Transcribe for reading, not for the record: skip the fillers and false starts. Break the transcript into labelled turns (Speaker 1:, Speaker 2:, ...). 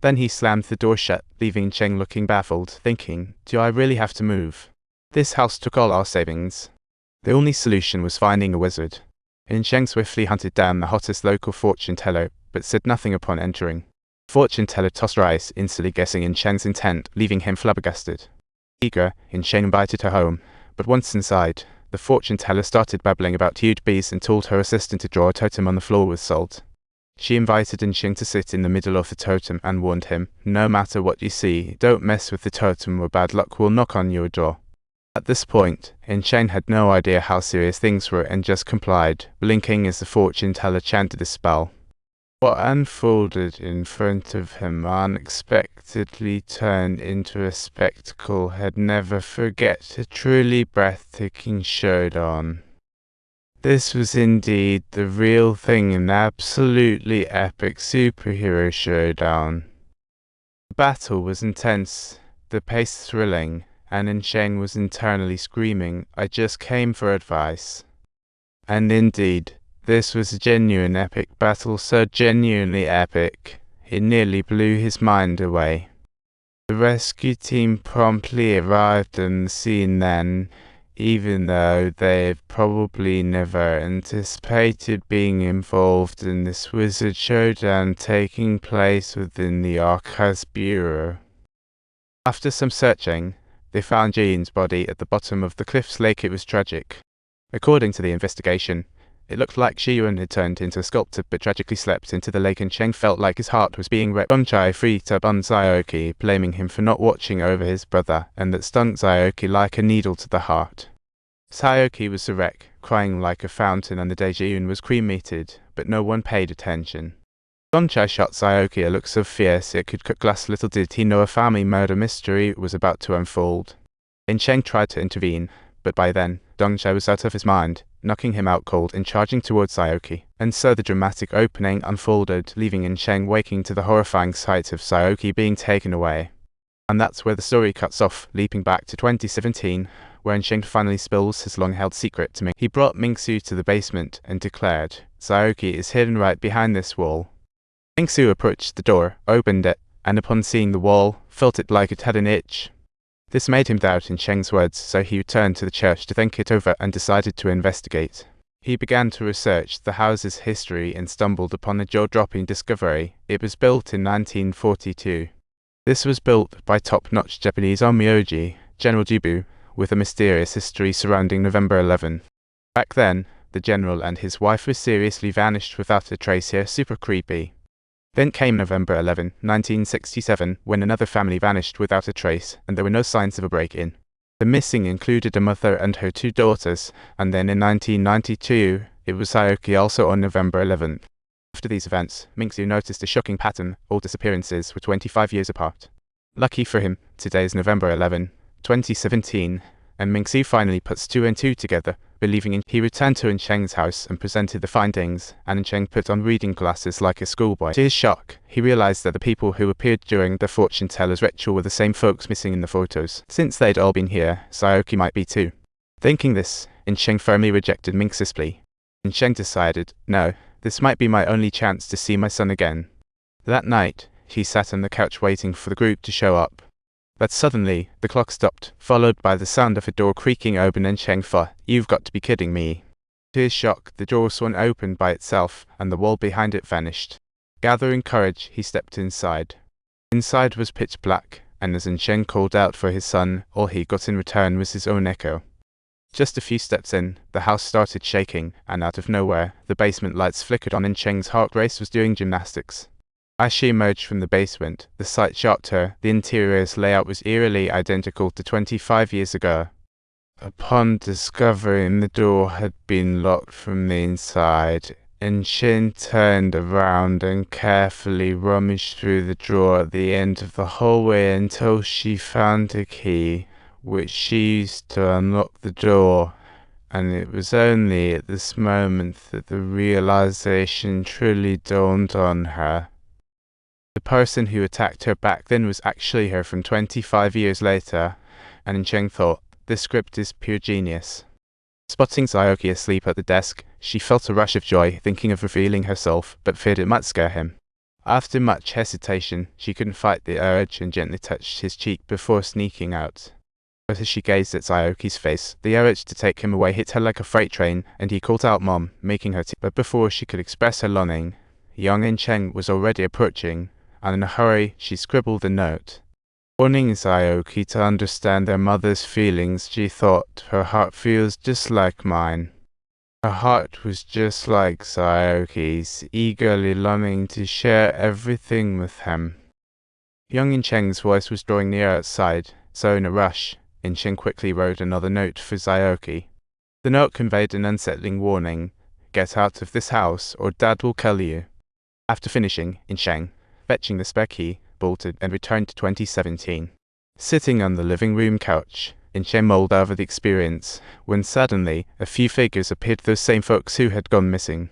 Speaker 1: Then he slammed the door shut, leaving Cheng looking baffled, thinking, do I really have to move? This house took all our savings. The only solution was finding a wizard. Cheng swiftly hunted down the hottest local fortune teller, but said nothing upon entering. Fortune teller tossed her eyes, instantly guessing Cheng's intent, leaving him flabbergasted. Eager, Cheng invited her home, but once inside, the fortune teller started babbling about huge bees and told her assistant to draw a totem on the floor with salt. She invited Cheng to sit in the middle of the totem and warned him, no matter what you see, don't mess with the totem or bad luck will knock on your door. At this point, Cheng had no idea how serious things were and just complied, blinking as the fortune teller chanted the spell. What unfolded in front of him unexpectedly turned into a spectacle he'd never forget, a truly breathtaking showdown. This was indeed the real thing, an absolutely epic superhero showdown. The battle was intense, the pace thrilling, and Cheng was internally screaming, I just came for advice. And indeed, this was a genuine epic battle, so genuinely epic, it nearly blew his mind away. The rescue team promptly arrived on the scene then, even though they had probably never anticipated being involved in this wizard showdown taking place within the Archives Bureau. After some searching, they found Jean's body at the bottom of the Cliffs Lake. It was tragic. According to the investigation, it looked like Shiyuan had turned into a sculptor but tragically slept into the lake, and Cheng felt like his heart was being ripped. Dongchai freed up on Saoki, blaming him for not watching over his brother, and that stung Saoki like a needle to the heart. Saoki was a wreck, crying like a fountain, and the day Shiyuan was cremated, but no one paid attention. Dongchai shot Saoki a look so fierce it could cut glass. Little did he know a family murder mystery was about to unfold. Cheng tried to intervene, but by then, Dongchai was out of his mind, knocking him out cold and charging towards Saoki. And so the dramatic opening unfolded, leaving Cheng waking to the horrifying sight of Saoki being taken away. And that's where the story cuts off, leaping back to 2017, where Cheng finally spills his long-held secret to Ming. He brought Ming-Su to the basement and declared, Saoki is hidden right behind this wall. Ming-Su approached the door, opened it, and upon seeing the wall, felt it like it had an itch. This made him doubt Cheng's words, so he returned to the church to think it over and decided to investigate. He began to research the house's history and stumbled upon a jaw-dropping discovery. It was built in 1942. This was built by top-notch Japanese onmyoji, General Jibu, with a mysterious history surrounding November 11. Back then, the general and his wife mysteriously vanished without a trace here, super creepy. Then came November 11, 1967, when another family vanished without a trace, and there were no signs of a break-in. The missing included a mother and her 2 daughters, and then in 1992, it was Saoki, also on November 11. After these events, Ming-Su noticed a shocking pattern. All disappearances were 25 years apart. Lucky for him, today is November 11, 2017, and Ming-Su finally puts 2 and 2 together, believing he returned to Cheng's house and presented the findings, and Cheng put on reading glasses like a schoolboy. To his shock, he realized that the people who appeared during the fortune teller's ritual were the same folks missing in the photos. Since they'd all been here, Saoki might be too. Thinking this, Cheng firmly rejected Ming-Su's plea. Cheng decided, no, this might be my only chance to see my son again. That night, he sat on the couch waiting for the group to show up. But suddenly, the clock stopped, followed by the sound of a door creaking open, and Cheng thought, you've got to be kidding me. To his shock, the door swung open by itself, and the wall behind it vanished. Gathering courage, he stepped inside. Inside was pitch black, and as Cheng called out for his son, all he got in return was his own echo. Just a few steps in, the house started shaking, and out of nowhere, the basement lights flickered on, and Cheng's heart race was doing gymnastics. As she emerged from the basement, the sight shocked her. The interior's layout was eerily identical to 25 years ago. Upon discovering the door had been locked from the inside, Cheng turned around and carefully rummaged through the drawer at the end of the hallway until she found a key, which she used to unlock the door. And it was only at this moment that the realization truly dawned on her. The person who attacked her back then was actually her from 25 years later, and Cheng thought, this script is pure genius. Spotting Saoki asleep at the desk, she felt a rush of joy, thinking of revealing herself, but feared it might scare him. After much hesitation, she couldn't fight the urge and gently touched his cheek before sneaking out. But as she gazed at Sayoki's face, the urge to take him away hit her like a freight train, and he called out Mom, making her but before she could express her longing, young In-cheng was already approaching, and in a hurry she scribbled a note. Warning Sayoki to understand their mother's feelings, she thought, her heart feels just like mine. Her heart was just like Sayoki's, eagerly longing to share everything with him. Young In-cheng's voice was drawing near outside, so in a rush, In-cheng quickly wrote another note for Sayoki. The note conveyed an unsettling warning: "Get out of this house, or Dad will kill you." After finishing, In-cheng, fetching the spare key, bolted and returned to 2017. Sitting on the living room couch, In-cheng mulled over the experience, when suddenly a few figures appeared, those same folks who had gone missing.